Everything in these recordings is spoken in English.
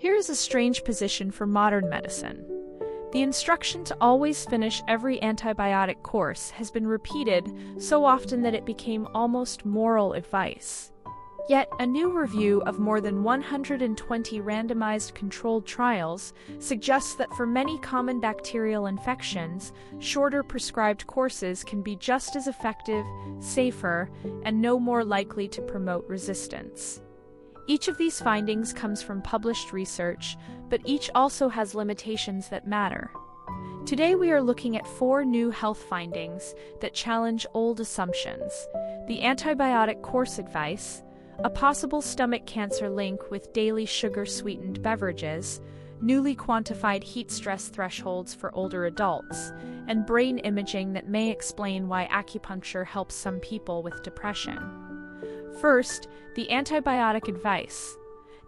Here is a strange position for modern medicine. The instruction to always finish every antibiotic course has been repeated so often that it became almost moral advice. Yet, a new review of more than 120 randomized controlled trials suggests that for many common bacterial infections, shorter prescribed courses can be just as effective, safer, and no more likely to promote resistance. Each of these findings comes from published research, but each also has limitations that matter. Today we are looking at 4 new health findings that challenge old assumptions: the antibiotic course advice, a possible stomach cancer link with daily sugar-sweetened beverages, newly quantified heat stress thresholds for older adults, and brain imaging that may explain why acupuncture helps some people with depression. First, the antibiotic advice.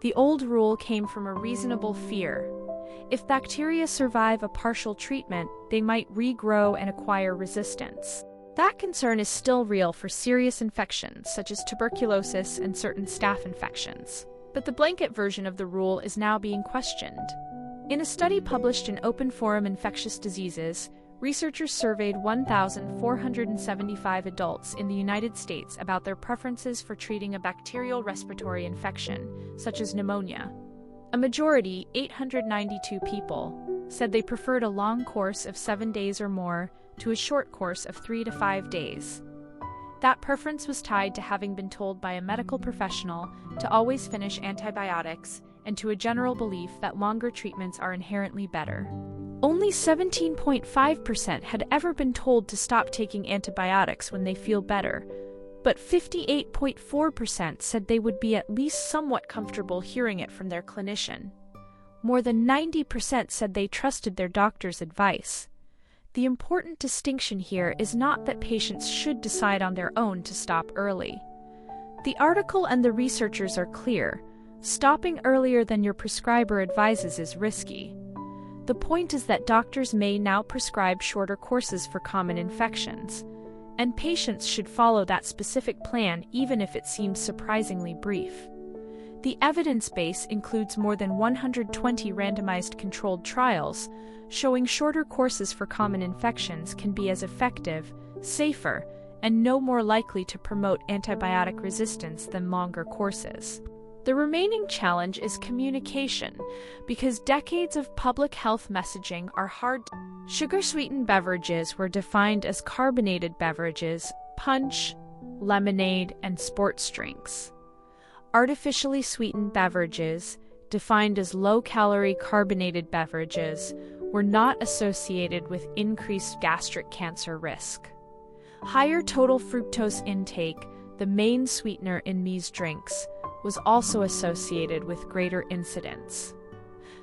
The old rule came from a reasonable fear. If bacteria survive a partial treatment, they might regrow and acquire resistance. That concern is still real for serious infections such as tuberculosis and certain staph infections. But the blanket version of the rule is now being questioned. In a study published in Open Forum Infectious Diseases, researchers surveyed 1,475 adults in the United States about their preferences for treating a bacterial respiratory infection, such as pneumonia. A majority, 892 people, said they preferred a long course of 7 days or more to a short course of 3 to 5 days. That preference was tied to having been told by a medical professional to always finish antibiotics and to a general belief that longer treatments are inherently better. Only 17.5% had ever been told to stop taking antibiotics when they feel better, but 58.4% said they would be at least somewhat comfortable hearing it from their clinician. More than 90% said they trusted their doctor's advice. The important distinction here is not that patients should decide on their own to stop early. The article and the researchers are clear: stopping earlier than your prescriber advises is risky. The point is that doctors may now prescribe shorter courses for common infections, and patients should follow that specific plan even if it seems surprisingly brief. The evidence base includes more than 120 randomized controlled trials, showing shorter courses for common infections can be as effective, safer, and no more likely to promote antibiotic resistance than longer courses. The remaining challenge is communication, because decades of public health messaging are hard. Sugar-sweetened beverages were defined as carbonated beverages, punch, lemonade, and sports drinks. Artificially sweetened beverages, defined as low-calorie carbonated beverages, were not associated with increased gastric cancer risk. Higher total fructose intake, the main sweetener in these drinks, was also associated with greater incidence.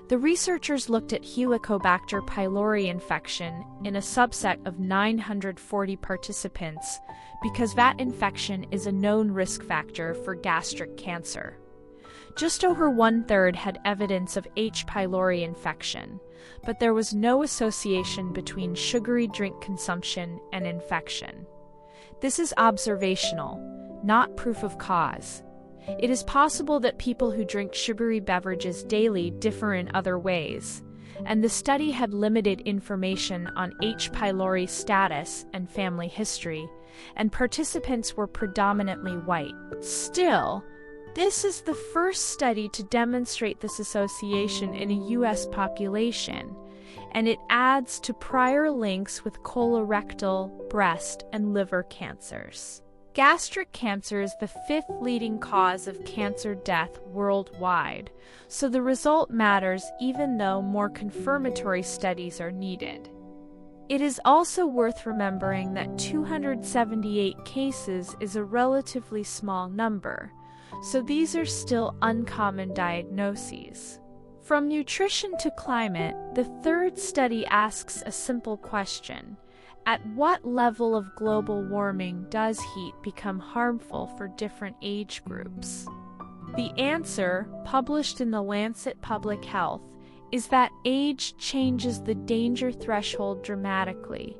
The researchers looked at Helicobacter pylori infection in a subset of 940 participants because that infection is a known risk factor for gastric cancer. Just over 1/3 had evidence of H. pylori infection, but there was no association between sugary drink consumption and infection. This is observational, not proof of cause. It is possible that people who drink sugary beverages daily differ in other ways, and the study had limited information on H. pylori status and family history, and participants were predominantly white. Still, this is the first study to demonstrate this association in a U.S. population, and it adds to prior links with colorectal, breast, and liver cancers. Gastric cancer is the 5th leading cause of cancer death worldwide, so the result matters even though more confirmatory studies are needed. It is also worth remembering that 278 cases is a relatively small number, so these are still uncommon diagnoses. From nutrition to climate, the 3rd study asks a simple question: at what level of global warming does heat become harmful for different age groups? The answer, published in the Lancet Public Health, is that age changes the danger threshold dramatically.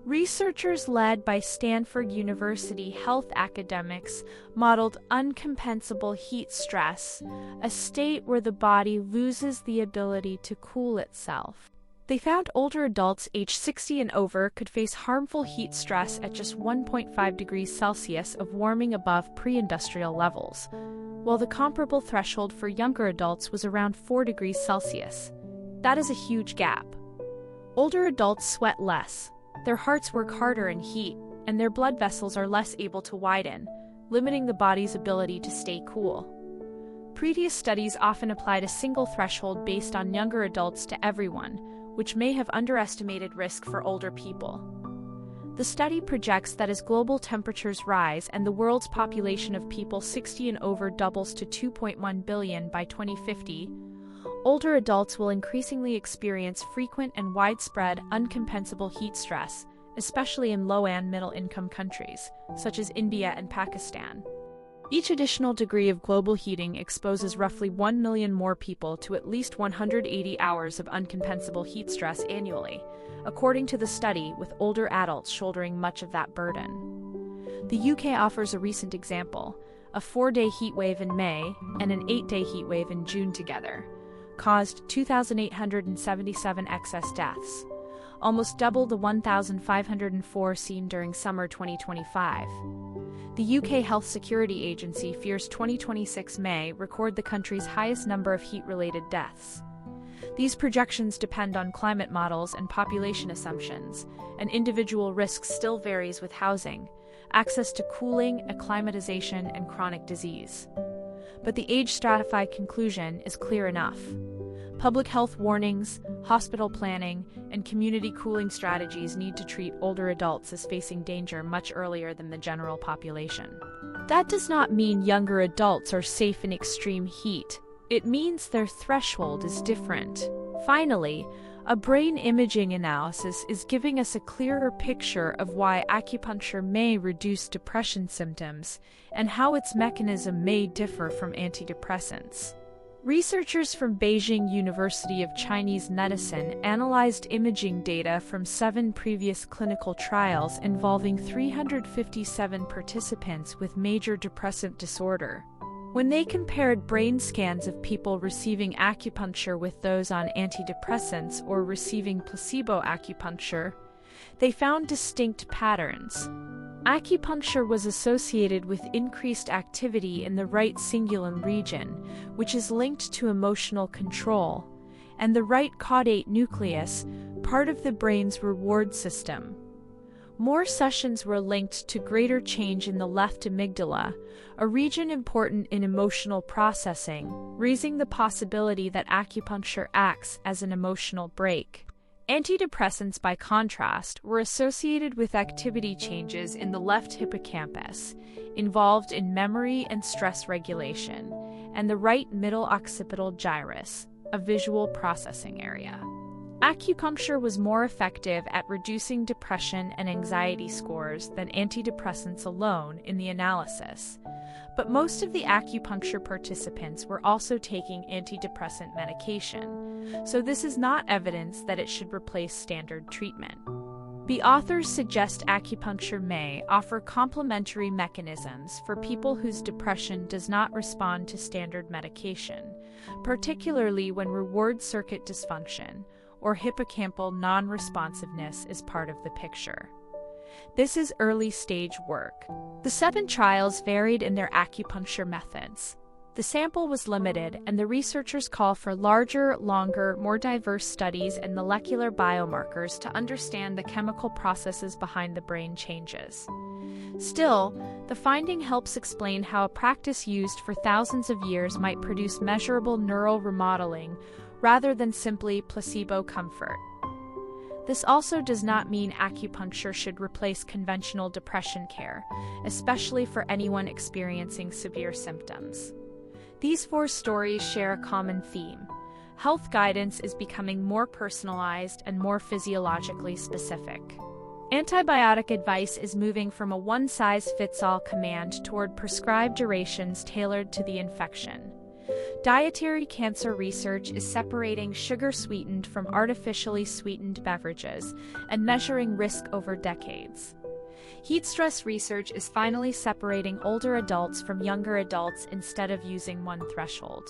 Researchers led by Stanford University health academics modeled uncompensable heat stress, a state where the body loses the ability to cool itself. They found older adults aged 60 and over could face harmful heat stress at just 1.5 degrees Celsius of warming above pre-industrial levels, while the comparable threshold for younger adults was around 4 degrees Celsius. That is a huge gap. Older adults sweat less, their hearts work harder in heat, and their blood vessels are less able to widen, limiting the body's ability to stay cool. Previous studies often applied a single threshold based on younger adults to everyone, which may have underestimated risk for older people. The study projects that as global temperatures rise and the world's population of people 60 and over doubles to 2.1 billion by 2050, older adults will increasingly experience frequent and widespread uncompensable heat stress, especially in low- and middle-income countries, such as India and Pakistan. Each additional degree of global heating exposes roughly 1 million more people to at least 180 hours of uncompensable heat stress annually, according to the study, with older adults shouldering much of that burden. The UK offers a recent example. A 4-day heat wave in May and an 8-day heat wave in June together caused 2,877 excess deaths, almost double the 1,504 seen during summer 2025. The UK Health Security Agency fears 2026 may record the country's highest number of heat-related deaths. These projections depend on climate models and population assumptions, and individual risk still varies with housing, access to cooling, acclimatization, and chronic disease. But the age-stratified conclusion is clear enough. Public health warnings, hospital planning, and community cooling strategies need to treat older adults as facing danger much earlier than the general population. That does not mean younger adults are safe in extreme heat. It means their threshold is different. Finally, a brain imaging analysis is giving us a clearer picture of why acupuncture may reduce depression symptoms and how its mechanism may differ from antidepressants. Researchers from Beijing University of Chinese Medicine analyzed imaging data from 7 previous clinical trials involving 357 participants with major depressive disorder. When they compared brain scans of people receiving acupuncture with those on antidepressants or receiving placebo acupuncture, they found distinct patterns. Acupuncture was associated with increased activity in the right cingulum region, which is linked to emotional control, and the right caudate nucleus, part of the brain's reward system. More sessions were linked to greater change in the left amygdala, a region important in emotional processing, raising the possibility that acupuncture acts as an emotional brake. Antidepressants, by contrast, were associated with activity changes in the left hippocampus, involved in memory and stress regulation, and the right middle occipital gyrus, a visual processing area. Acupuncture was more effective at reducing depression and anxiety scores than antidepressants alone in the analysis, but most of the acupuncture participants were also taking antidepressant medication, so this is not evidence that it should replace standard treatment. The authors suggest acupuncture may offer complementary mechanisms for people whose depression does not respond to standard medication, particularly when reward circuit dysfunction or hippocampal non-responsiveness is part of the picture. This is early-stage work. The 7 trials varied in their acupuncture methods. The sample was limited, and the researchers call for larger, longer, more diverse studies and molecular biomarkers to understand the chemical processes behind the brain changes. Still, the finding helps explain how a practice used for thousands of years might produce measurable neural remodeling rather than simply placebo comfort. This also does not mean acupuncture should replace conventional depression care, especially for anyone experiencing severe symptoms. These 4 stories share a common theme. Health guidance is becoming more personalized and more physiologically specific. Antibiotic advice is moving from a one-size-fits-all command toward prescribed durations tailored to the infection. Dietary cancer research is separating sugar-sweetened from artificially sweetened beverages and measuring risk over decades. Heat stress research is finally separating older adults from younger adults instead of using one threshold.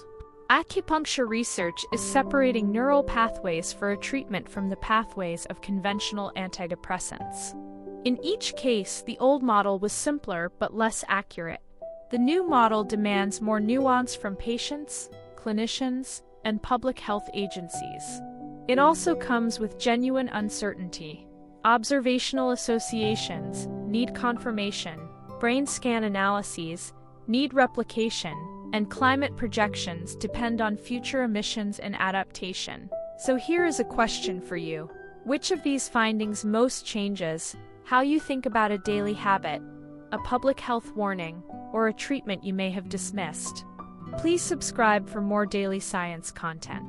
Acupuncture research is separating neural pathways for a treatment from the pathways of conventional antidepressants. In each case, the old model was simpler but less accurate. The new model demands more nuance from patients, clinicians, and public health agencies. It also comes with genuine uncertainty. Observational associations need confirmation, brain scan analyses need replication, and climate projections depend on future emissions and adaptation. So here is a question for you. Which of these findings most changes how you think about a daily habit, a public health warning, or a treatment you may have dismissed? Please subscribe for more daily science content.